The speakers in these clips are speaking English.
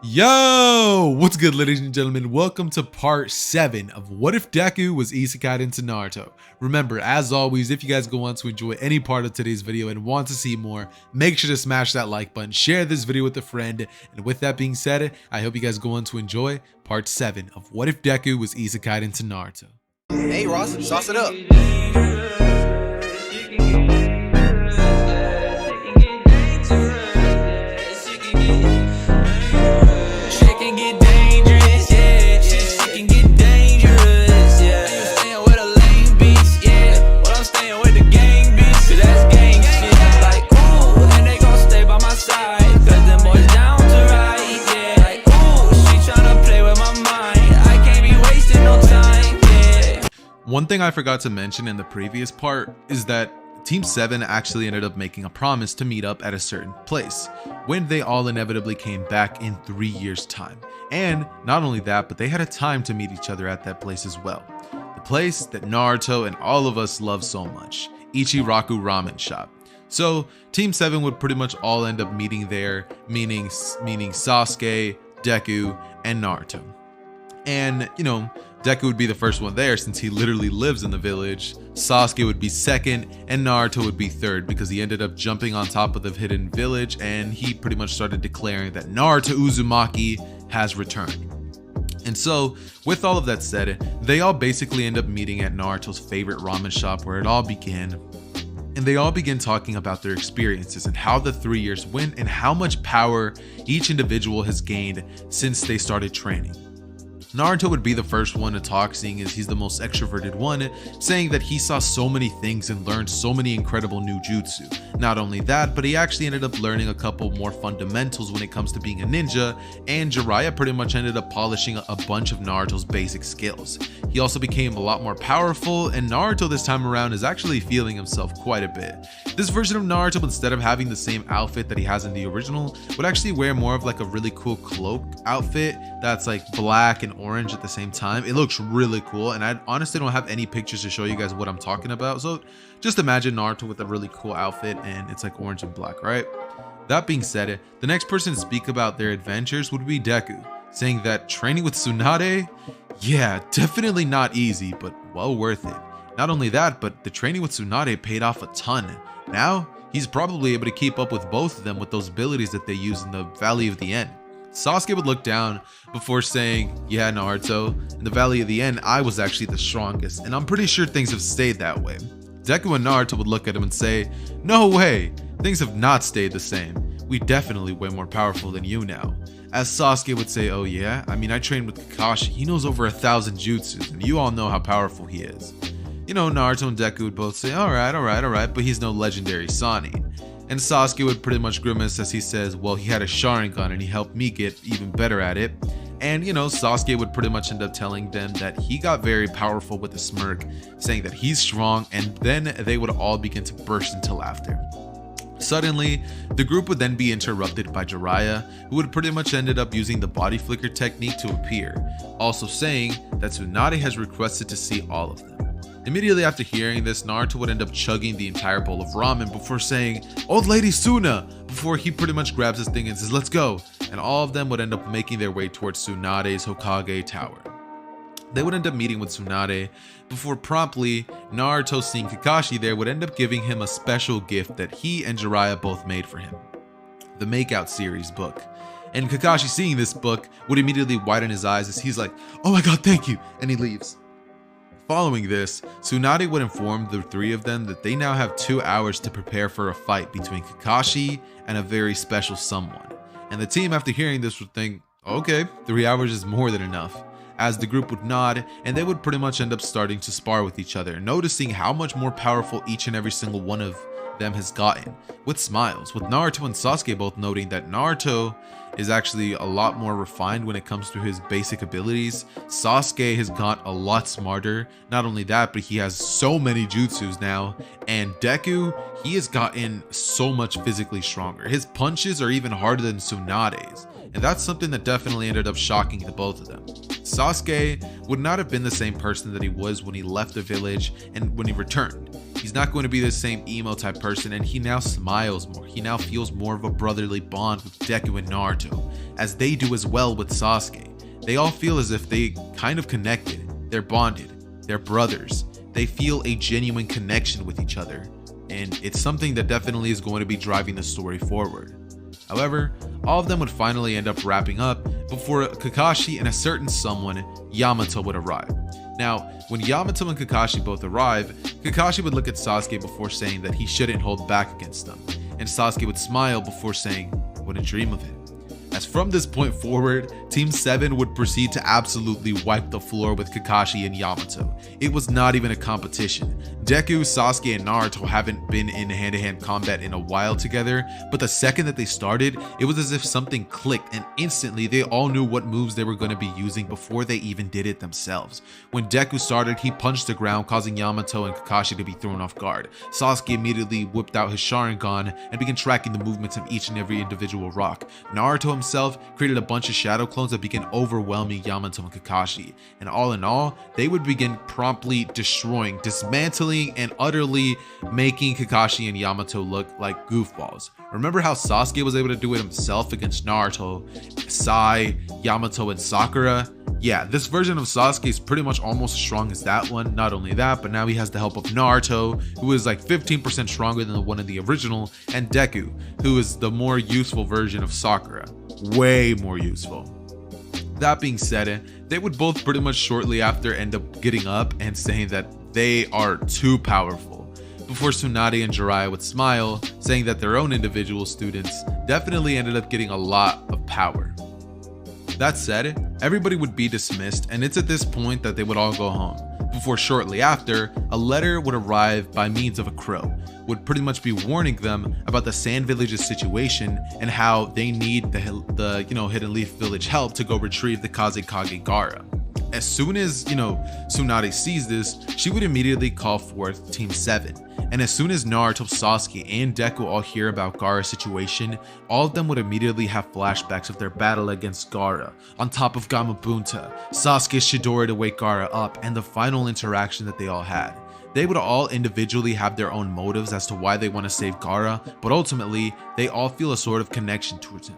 Yo, what's good, ladies and gentlemen? Welcome to part 7 of What If Deku Was Isekai'd into Naruto. Remember, as always, if you guys go on to enjoy any part of today's video and want to see more, make sure to smash that like button, share this video with a friend, and with that being said, I hope you guys go on to enjoy part 7 of What If Deku Was Isekai'd into Naruto. Hey Ross, sauce it up. One thing I forgot to mention in the previous part is that Team 7 actually ended up making a promise to meet up at a certain place when they all inevitably came back in 3 years' time. And not only that, but they had a time to meet each other at that place as well. The place that Naruto and all of us love so much, Ichiraku Ramen Shop. So Team 7 would pretty much all end up meeting there, meaning Sasuke, Deku, and Naruto. And, you know, Deku would be the first one there since he literally lives in the village. Sasuke would be second, and Naruto would be third because he ended up jumping on top of the hidden village and he pretty much started declaring that Naruto Uzumaki has returned. And so, with all of that said, they all basically end up meeting at Naruto's favorite ramen shop where it all began. And they all begin talking about their experiences and how the 3 years went and how much power each individual has gained since they started training. Naruto would be the first one to talk, seeing as he's the most extroverted one, saying that he saw so many things and learned so many incredible new jutsu. Not only that, but he actually ended up learning a couple more fundamentals when it comes to being a ninja, and Jiraiya pretty much ended up polishing a bunch of Naruto's basic skills. He also became a lot more powerful, and Naruto this time around is actually feeling himself quite a bit. This version of Naruto, instead of having the same outfit that he has in the original, would actually wear more of like a really cool cloak outfit that's like black and orange at the same time. It looks really cool, and I honestly don't have any pictures to show you guys what I'm talking about, so just imagine Naruto with a really cool outfit and it's like orange and black, right? That being said, the next person to speak about their adventures would be Deku, saying that training with Tsunade, yeah, definitely not easy, but well worth it. Not only that, but the training with Tsunade paid off a ton. Now he's probably able to keep up with both of them with those abilities that they use in the Valley of the End. Sasuke would look down before saying, yeah, Naruto, in the Valley of the End, I was actually the strongest, and I'm pretty sure things have stayed that way. Deku and Naruto would look at him and say, no way, things have not stayed the same. We definitely way more powerful than you now. As Sasuke would say, oh yeah, I mean, I trained with Kakashi, he knows over 1,000 jutsus, and you all know how powerful he is. You know, Naruto and Deku would both say, alright, but he's no legendary Sannin. And Sasuke would pretty much grimace as he says, well, he had a Sharingan and he helped me get even better at it. And, you know, Sasuke would pretty much end up telling them that he got very powerful with a smirk, saying that he's strong, and then they would all begin to burst into laughter. Suddenly, the group would then be interrupted by Jiraiya, who would pretty much ended up using the body flicker technique to appear, also saying that Tsunade has requested to see all of them. Immediately after hearing this, Naruto would end up chugging the entire bowl of ramen before saying, old lady Suna, before he pretty much grabs his thing and says, let's go. And all of them would end up making their way towards Tsunade's Hokage tower. They would end up meeting with Tsunade before promptly Naruto, seeing Kakashi there, would end up giving him a special gift that he and Jiraiya both made for him, the Makeout series book. And Kakashi, seeing this book, would immediately widen his eyes as he's like, oh my god, thank you, and he leaves. Following this, Tsunade would inform the three of them that they now have 2 hours to prepare for a fight between Kakashi and a very special someone. And the team, after hearing this, would think, okay, 3 hours is more than enough. As the group would nod, and they would pretty much end up starting to spar with each other, noticing how much more powerful each and every single one of them has gotten, with smiles, with Naruto and Sasuke both noting that Naruto is actually a lot more refined when it comes to his basic abilities. Sasuke has got a lot smarter. Not only that, but he has so many jutsus now. And Deku, he has gotten so much physically stronger. His punches are even harder than Tsunade's. And that's something that definitely ended up shocking the both of them. Sasuke would not have been the same person that he was when he left the village and when he returned. He's not going to be the same emo type person, and he now smiles more. He now feels more of a brotherly bond with Deku and Naruto. as they do as well with Sasuke. They all feel as if they kind of connected, they're bonded, they're brothers. They feel a genuine connection with each other, and it's something that definitely is going to be driving the story forward. However, all of them would finally end up wrapping up before Kakashi and a certain someone, Yamato, would arrive. Now, when Yamato and Kakashi both arrive, Kakashi would look at Sasuke before saying that he shouldn't hold back against them, and Sasuke would smile before saying, "Wouldn't dream of it." As from this point forward, Team 7 would proceed to absolutely wipe the floor with Kakashi and Yamato. It was not even a competition. Deku, Sasuke, and Naruto haven't been in hand-to-hand combat in a while together, but the second that they started, it was as if something clicked, and instantly they all knew what moves they were going to be using before they even did it themselves. When Deku started, he punched the ground, causing Yamato and Kakashi to be thrown off guard. Sasuke immediately whipped out his Sharingan and began tracking the movements of each and every individual rock. Naruto himself created a bunch of shadow clones that began overwhelming Yamato and Kakashi, and all in all, they would begin promptly destroying, dismantling, and utterly making Kakashi and Yamato look like goofballs. Remember how Sasuke was able to do it himself against Naruto, Sai, Yamato, and Sakura? Yeah, this version of Sasuke is pretty much almost as strong as that one. Not only that, but now he has the help of Naruto, who is like 15% stronger than the one in the original, and Deku, who is the more useful version of Sakura. Way more useful. That being said, they would both pretty much shortly after end up getting up and saying that they are too powerful, before Tsunade and Jiraiya would smile, saying that their own individual students definitely ended up getting a lot of power. That said, everybody would be dismissed, and it's at this point that they would all go home, before shortly after, a letter would arrive by means of a crow, would pretty much be warning them about the Sand Village's situation and how they need the Hidden Leaf Village help to go retrieve the Kazekage Gaara. As soon as, Tsunade sees this, she would immediately call forth Team 7. And as soon as Naruto, Sasuke, and Deku all hear about Gaara's situation, all of them would immediately have flashbacks of their battle against Gaara, on top of Gamabunta, Sasuke's Chidori to wake Gaara up, and the final interaction that they all had. They would all individually have their own motives as to why they want to save Gaara, but ultimately, they all feel a sort of connection towards him.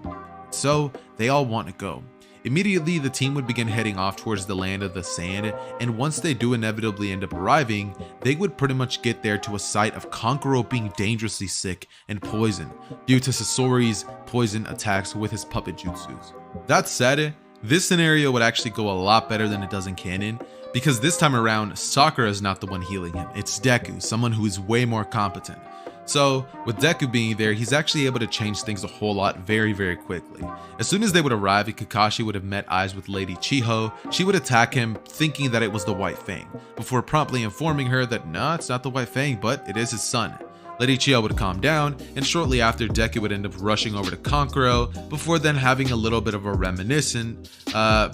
So, they all want to go. Immediately, the team would begin heading off towards the land of the sand, and once they do inevitably end up arriving, they would pretty much get there to a sight of Kankuro being dangerously sick and poisoned due to Sasori's poison attacks with his puppet jutsus. That said, this scenario would actually go a lot better than it does in canon, because this time around, Sakura is not the one healing him, it's Deku, someone who is way more competent. So, with Deku being there, he's actually able to change things a whole lot very, very quickly. As soon as they would arrive and Kakashi would have met eyes with Lady Chiho, she would attack him thinking that it was the White Fang, before promptly informing her that nah, it's not the White Fang, but it is his son. Lady Chiho would calm down, and shortly after, Deku would end up rushing over to Kankuro, before then having a little bit of a reminiscent,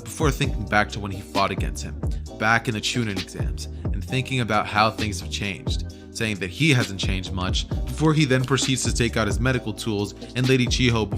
before thinking back to when he fought against him, back in the Chunin exams, and thinking about how things have changed, saying that he hasn't changed much, before he then proceeds to take out his medical tools, and Lady Chiho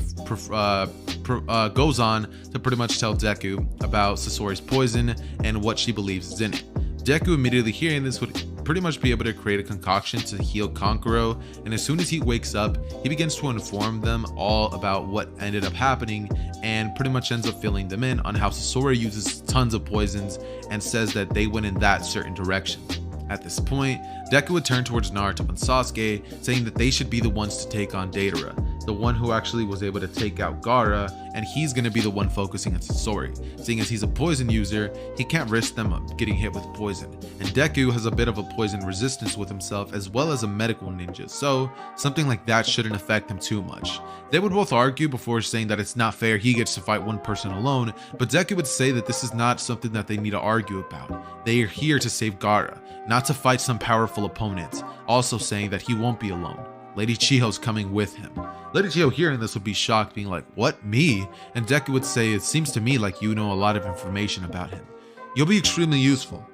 goes on to pretty much tell Deku about Sasori's poison and what she believes is in it. Deku, immediately hearing this, would pretty much be able to create a concoction to heal Kankuro, and as soon as he wakes up, he begins to inform them all about what ended up happening, and pretty much ends up filling them in on how Sasori uses tons of poisons and says that they went in that certain direction. At this point, Deku would turn towards Naruto and Sasuke, saying that they should be the ones to take on Deidara, the one who actually was able to take out Gaara, and he's going to be the one focusing on Sasori. Seeing as he's a poison user, he can't risk them getting hit with poison, and Deku has a bit of a poison resistance with himself as well as a medical ninja, so something like that shouldn't affect him too much. They would both argue before saying that it's not fair he gets to fight one person alone, but Deku would say that this is not something that they need to argue about. They are here to save Gaara, not to fight some powerful opponent, also saying that he won't be alone. Lady Chiho's coming with him. Lady Chiho hearing this would be shocked, being like, "What, me?" And Deku would say, "It seems to me like you know a lot of information about him. You'll be extremely useful."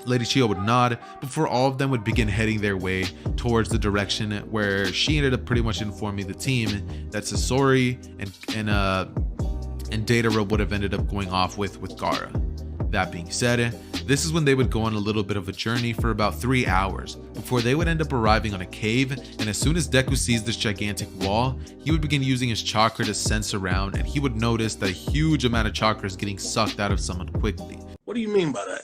Lady Chiho would nod before all of them would begin heading their way towards the direction where she ended up pretty much informing the team that Sasori and Deidara would have ended up going off with Gaara. That being said, this is when they would go on a little bit of a journey for about 3 hours before they would end up arriving on a cave, and as soon as Deku sees this gigantic wall, he would begin using his chakra to sense around, and he would notice that a huge amount of chakra is getting sucked out of someone quickly. What do you mean by that?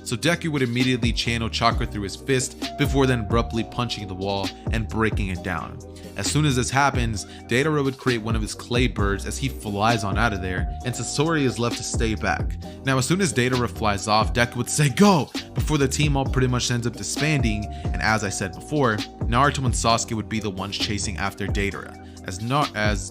So Deku would immediately channel chakra through his fist before then abruptly punching the wall and breaking it down. As soon as this happens, Deidara would create one of his clay birds as he flies on out of there, and Sasori is left to stay back. Now as soon as Deidara flies off, Deku would say go, before the team all pretty much ends up disbanding, and as I said before, Naruto and Sasuke would be the ones chasing after Deidara, as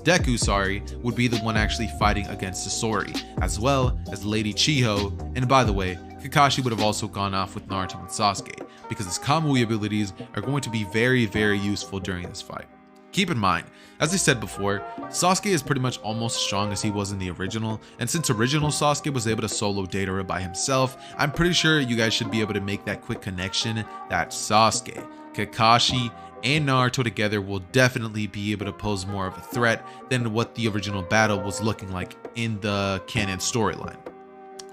Deku would be the one actually fighting against Sasori, as well as Lady Chiho, and by the way, Kakashi would have also gone off with Naruto and Sasuke, because his Kamui abilities are going to be very useful during this fight. Keep in mind, as I said before, Sasuke is pretty much almost as strong as he was in the original, and since original Sasuke was able to solo Deidara by himself, I'm pretty sure you guys should be able to make that quick connection that Sasuke, Kakashi, and Naruto together will definitely be able to pose more of a threat than what the original battle was looking like in the canon storyline.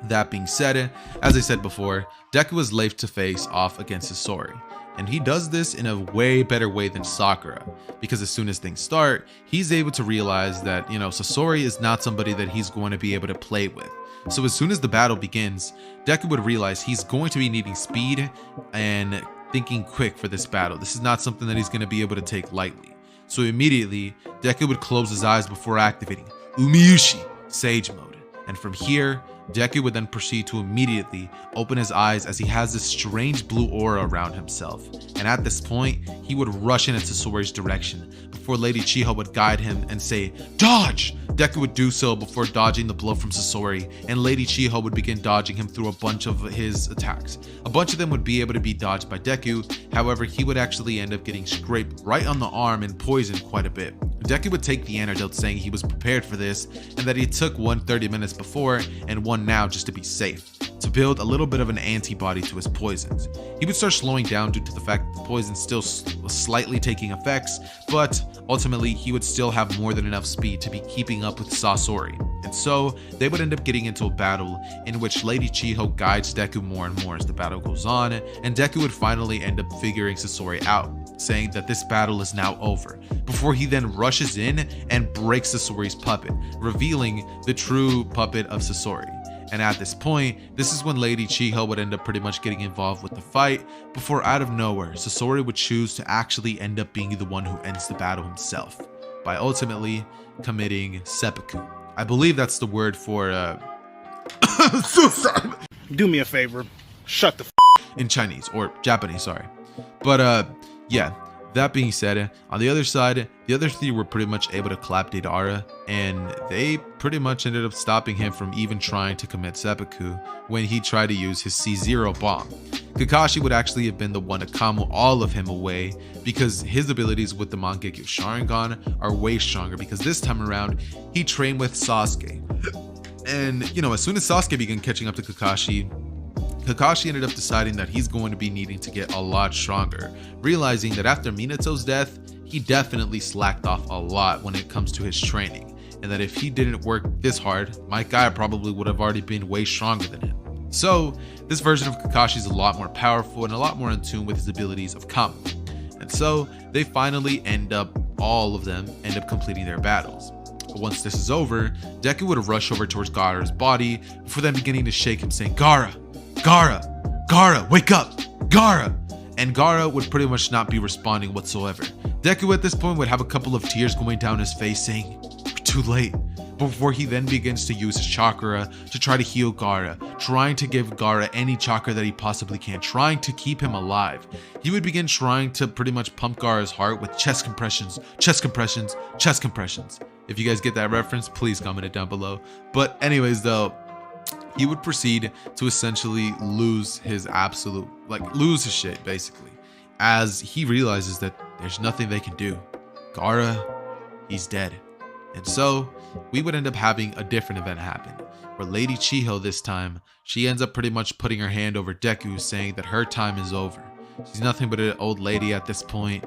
That being said, as I said before, Deku is left to face off against Sasori, and he does this in a way better way than Sakura, because as soon as things start, he's able to realize that, Sasori is not somebody that he's going to be able to play with. So as soon as the battle begins, Deku would realize he's going to be needing speed and thinking quick for this battle. This is not something that he's going to be able to take lightly. So immediately, Deku would close his eyes before activating Umiyushi, Sage Mode, and from here, Deku would then proceed to immediately open his eyes as he has this strange blue aura around himself, and at this point, he would rush in Sasori's direction before Lady Chiho would guide him and say, "Dodge!" Deku would do so before dodging the blow from Sasori, and Lady Chiho would begin dodging him through a bunch of his attacks. A bunch of them would be able to be dodged by Deku, however, he would actually end up getting scraped right on the arm and poisoned quite a bit. Deku would take the antidote, saying he was prepared for this and that he took one 30 minutes before and one now just to be safe, to build a little bit of an antibody to his poisons. He would start slowing down due to the fact that the poison still was slightly taking effects, but ultimately he would still have more than enough speed to be keeping up with Sasori. And so they would end up getting into a battle in which Lady Chiho guides Deku more and more as the battle goes on, and Deku would finally end up figuring Sasori out, saying that this battle is now over, before he then rushes in and breaks Sasori's puppet, revealing the true puppet of Sasori. And at this point, this is when Lady Chiho would end up pretty much getting involved with the fight, before out of nowhere, Sasori would choose to actually end up being the one who ends the battle himself, by ultimately committing seppuku. I believe that's the word for suicide. Do me a favor, shut the in Chinese, or Japanese, sorry. But yeah, that being said, on the other side, the other three were pretty much able to clap Deidara, and they pretty much ended up stopping him from even trying to commit seppuku when he tried to use his C0 bomb. Kakashi would actually have been the one to combo all of him away, because his abilities with the Mangekyo Sharingan are way stronger, because this time around, he trained with Sasuke. And, as soon as Sasuke began catching up to Kakashi ended up deciding that he's going to be needing to get a lot stronger, realizing that after Minato's death, he definitely slacked off a lot when it comes to his training, and that if he didn't work this hard, my guy probably would have already been way stronger than him. So, this version of Kakashi is a lot more powerful and a lot more in tune with his abilities of Kami. And so, they finally all of them end up completing their battles. But once this is over, Deku would rush over towards Gaara's body before then beginning to shake him, saying, "Gaara! Gaara! Gaara, wake up! Gaara!" And Gaara would pretty much not be responding whatsoever. Deku at this point would have a couple of tears going down his face, saying, "We're too late," before he then begins to use his chakra to try to heal Gaara, trying to give Gaara any chakra that he possibly can, trying to keep him alive. He would begin trying to pretty much pump Gaara's heart with chest compressions, chest compressions, chest compressions. If you guys get that reference, please comment it down below. But anyways though, he would proceed to essentially lose his shit basically, as he realizes that there's nothing they can do. Gaara, he's dead. And so we would end up having a different event happen, where Lady Chiho this time, she ends up pretty much putting her hand over Deku, saying that her time is over. She's nothing but an old lady at this point,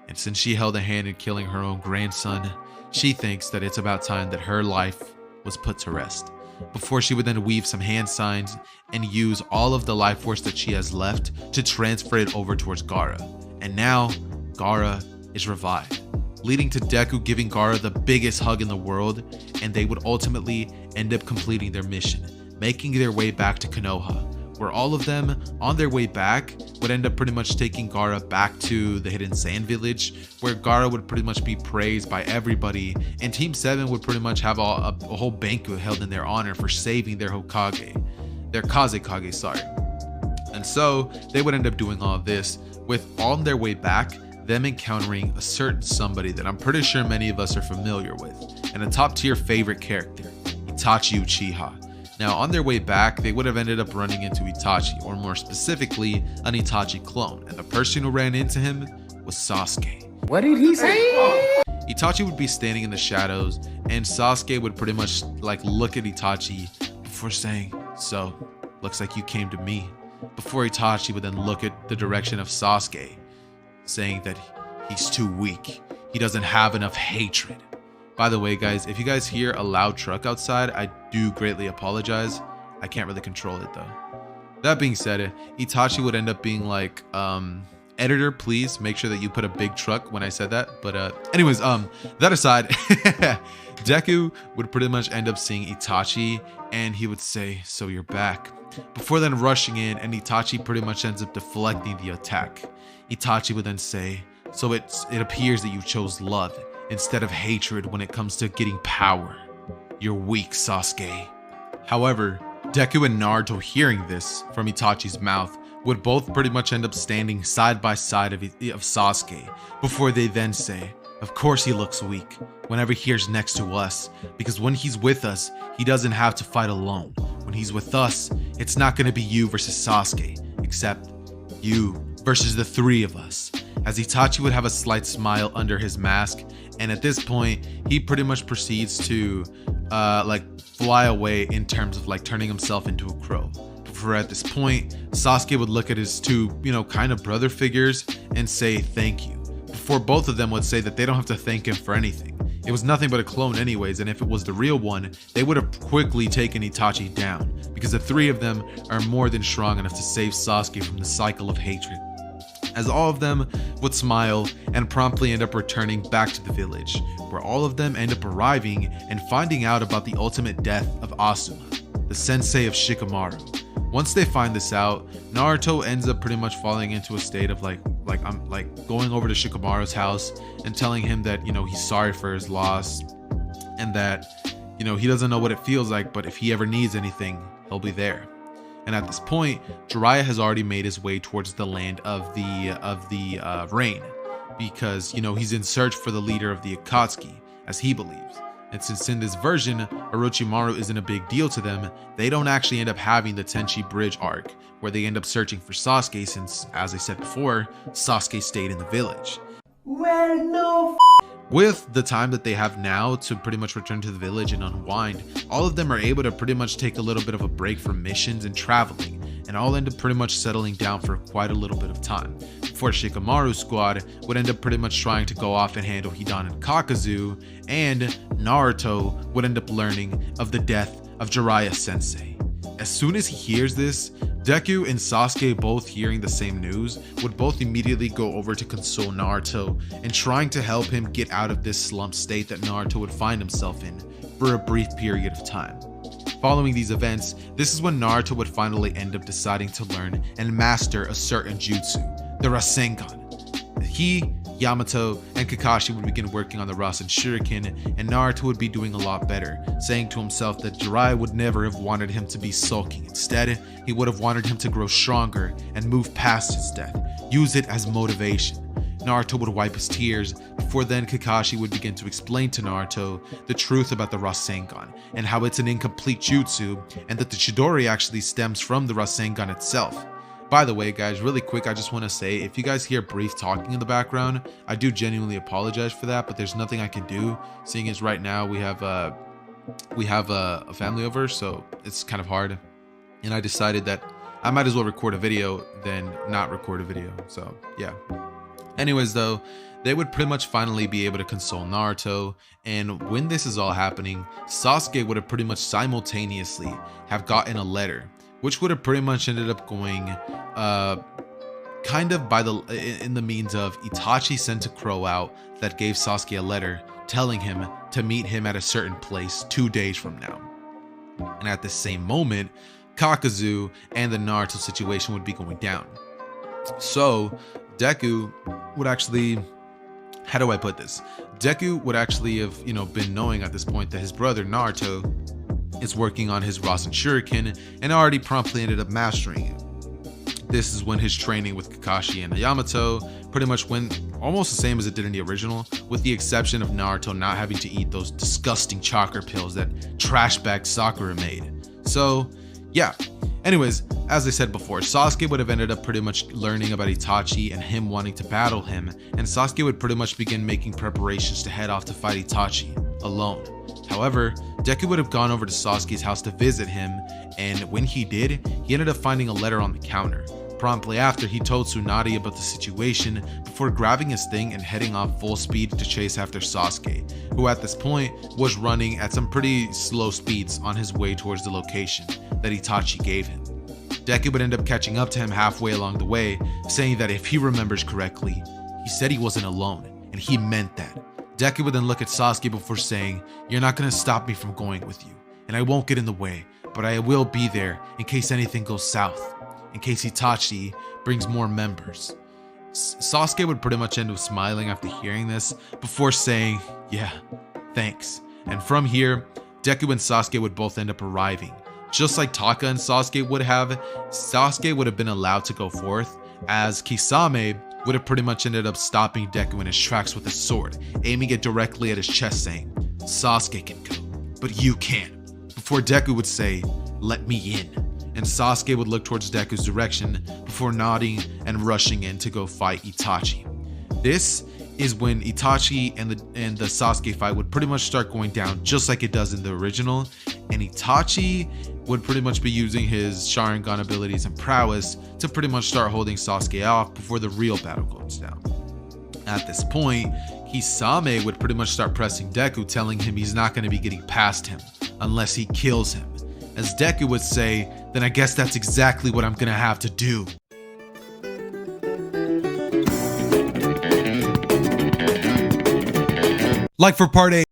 and since she held a hand in killing her own grandson, she thinks that it's about time that her life was put to rest, before she would then weave some hand signs and use all of the life force that she has left to transfer it over towards Gaara. And now, Gaara is revived, leading to Deku giving Gaara the biggest hug in the world, and they would ultimately end up completing their mission, making their way back to Konoha, where all of them on their way back would end up pretty much taking Gaara back to the Hidden Sand Village, where Gaara would pretty much be praised by everybody, and Team 7 would pretty much have a whole banquet held in their honor for saving their Hokage, their Kazekage, sorry. And so they would end up doing all of this, with on their way back, them encountering a certain somebody that I'm pretty sure many of us are familiar with, and a top tier favorite character, Itachi Uchiha. Now, on their way back, they would have ended up running into Itachi, or more specifically, an Itachi clone, and the person who ran into him was Sasuke. What did he say? Itachi would be standing in the shadows, and Sasuke would pretty much like look at Itachi before saying, "So, looks like you came to me," before Itachi would then look at the direction of Sasuke, saying that he's too weak, he doesn't have enough hatred. By the way, guys, if you guys hear a loud truck outside, I do greatly apologize. I can't really control it though. That being said, Itachi would end up being like, editor, please make sure that you put a big truck when I said that. But anyways, that aside, Deku would pretty much end up seeing Itachi, and he would say, "So you're back," before then rushing in, and Itachi pretty much ends up deflecting the attack. Itachi would then say, "So it appears that you chose love instead of hatred when it comes to getting power. You're weak, Sasuke." However, Deku and Naruto, hearing this from Itachi's mouth, would both pretty much end up standing side by side of Sasuke, before they then say, "Of course he looks weak whenever he's next to us, because when he's with us, he doesn't have to fight alone. When he's with us, it's not going to be you versus Sasuke, except you versus the three of us." As Itachi would have a slight smile under his mask, and at this point, he pretty much proceeds to like fly away in terms of like turning himself into a crow. For at this point, Sasuke would look at his two, kind of brother figures and say thank you, before both of them would say that they don't have to thank him for anything. It was nothing but a clone anyways, and if it was the real one, they would have quickly taken Itachi down, because the three of them are more than strong enough to save Sasuke from the cycle of hatred. As all of them would smile and promptly end up returning back to the village, where all of them end up arriving and finding out about the ultimate death of Asuma, the sensei of Shikamaru. Once they find this out, Naruto ends up pretty much falling into a state of like going over to Shikamaru's house and telling him that, he's sorry for his loss, and that, he doesn't know what it feels like, but if he ever needs anything, he'll be there. And at this point, Jiraiya has already made his way towards the land of the rain, because he's in search for the leader of the Akatsuki, as he believes. And since in this version, Orochimaru isn't a big deal to them, they don't actually end up having the Tenchi Bridge arc, where they end up searching for Sasuke, since, as I said before, Sasuke stayed in the village. Well, no. With the time that they have now to pretty much return to the village and unwind, all of them are able to pretty much take a little bit of a break from missions and traveling, and all end up pretty much settling down for quite a little bit of time, before Shikamaru's squad would end up pretty much trying to go off and handle Hidan and Kakazu, and Naruto would end up learning of the death of Jiraiya Sensei. As soon as he hears this, Deku and Sasuke, both hearing the same news, would both immediately go over to console Naruto and trying to help him get out of this slump state that Naruto would find himself in for a brief period of time. Following these events, this is when Naruto would finally end up deciding to learn and master a certain jutsu, the Rasengan. He, Yamato, and Kakashi would begin working on the Rasen Shuriken, and Naruto would be doing a lot better, saying to himself that Jiraiya would never have wanted him to be sulking. Instead, he would have wanted him to grow stronger and move past his death, use it as motivation. Naruto would wipe his tears, before then Kakashi would begin to explain to Naruto the truth about the Rasengan, and how it's an incomplete jutsu, and that the Chidori actually stems from the Rasengan itself. By the way, guys, really quick, I just want to say, if you guys hear Brief talking in the background, I do genuinely apologize for that, but there's nothing I can do, seeing as right now we have a family over, so it's kind of hard, and I decided that I might as well record a video than not record a video. So yeah. Anyways, though, they would pretty much finally be able to console Naruto. And when this is all happening, Sasuke would have pretty much simultaneously have gotten a letter, which would have pretty much ended up going kind of in the means of Itachi sent a crow out that gave Sasuke a letter telling him to meet him at a certain place 2 days from now. And at the same moment, Kakazu and the Naruto situation would be going down. So Deku would actually, how do I put this? Deku would actually have, been knowing at this point that his brother Naruto is working on his Rasen Shuriken and already promptly ended up mastering it. This is when his training with Kakashi and Yamato pretty much went almost the same as it did in the original, with the exception of Naruto not having to eat those disgusting chakra pills that trash bag Sakura made. So yeah, anyways, as I said before, Sasuke would have ended up pretty much learning about Itachi and him wanting to battle him, and Sasuke would pretty much begin making preparations to head off to fight Itachi alone. However, Deku would have gone over to Sasuke's house to visit him, and when he did, he ended up finding a letter on the counter. Promptly after, he told Tsunade about the situation before grabbing his thing and heading off full speed to chase after Sasuke, who at this point was running at some pretty slow speeds on his way towards the location that Itachi gave him. Deku would end up catching up to him halfway along the way, saying that if he remembers correctly, he said he wasn't alone, and he meant that. Deku would then look at Sasuke before saying, "You're not going to stop me from going with you, and I won't get in the way, but I will be there in case anything goes south, in case Itachi brings more members." Sasuke would pretty much end up smiling after hearing this before saying, "Yeah, thanks." And from here, Deku and Sasuke would both end up arriving. Just like Taka and Sasuke would have, Sasuke would have been allowed to go forth, as Kisame would have pretty much ended up stopping Deku in his tracks with a sword, aiming it directly at his chest saying, "Sasuke can go, but you can't," before Deku would say, "Let me in." And Sasuke would look towards Deku's direction before nodding and rushing in to go fight Itachi. This is when Itachi and the Sasuke fight would pretty much start going down just like it does in the original, and Itachi would pretty much be using his Sharingan abilities and prowess to pretty much start holding Sasuke off before the real battle goes down. At this point, Kisame would pretty much start pressing Deku, telling him he's not going to be getting past him unless he kills him. As Deku would say, "Then I guess that's exactly what I'm going to have to do." Like for part 8.